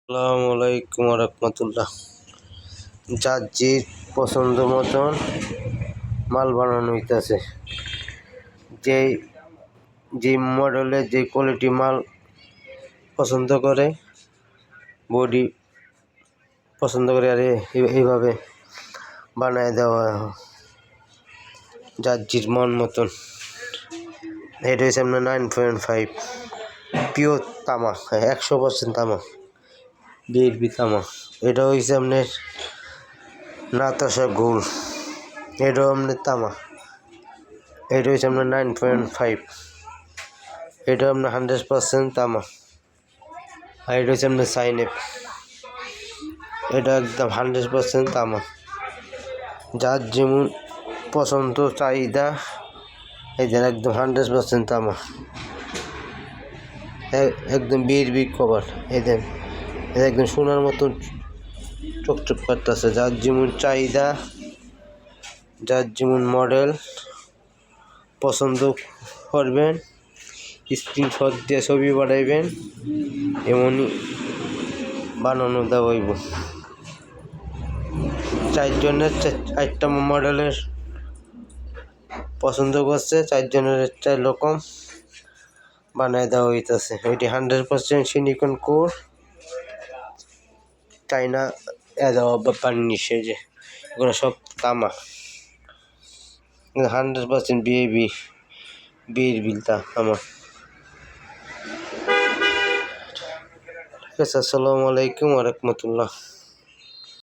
আসসালামু আলাইকুম রহমতুল্লাহ। যার যে পছন্দ মতন মাল বানানো হইতেছে, যে মডেলের যে কোয়ালিটি মাল পছন্দ করে, বডি পছন্দ করে, আর এইভাবে বানায় দেওয়া যার জির মন মতন। এটা হচ্ছে আপনার 9.5 পিওর তামা, 100% তামা, বিএলবি তামা। এটা হয়েছে আপনার নাতাশা গোল্ড, এটাও আপনার তামা। এটা হচ্ছে আপনার 9.5, এটা আপনার 100% তামা। আর এটা হচ্ছে আপনার সাইনেপ, এটা একদম 100% তামা। যার যেমন পছন্দ চাহিদা, এই যে একদম 100% তামা, একদম বিএলবি কভার। এই দেন, এটা একদম সোনার মতন চকচক করতেছে। যার যেমন চাহিদা, যার যেমন মডেল পছন্দ করবেন, স্ক্রিনশট দিয়ে ছবি পাঠাইবেন, এমনই বানানো দেওয়া হইব। 4 জনের 4টা মডেলের পছন্দ করছে, 4 জনের 4 রকম বানায় দেওয়া হইতেছে। ওইটি 100% সিলিকন কোর, চাইনা দেওয়া বানিশ, যে এগুলো সব তামা, 100% বিএলবি তামা। ঠিক আছে, আসসালামু আলাইকুম রহমতুল্লাহ।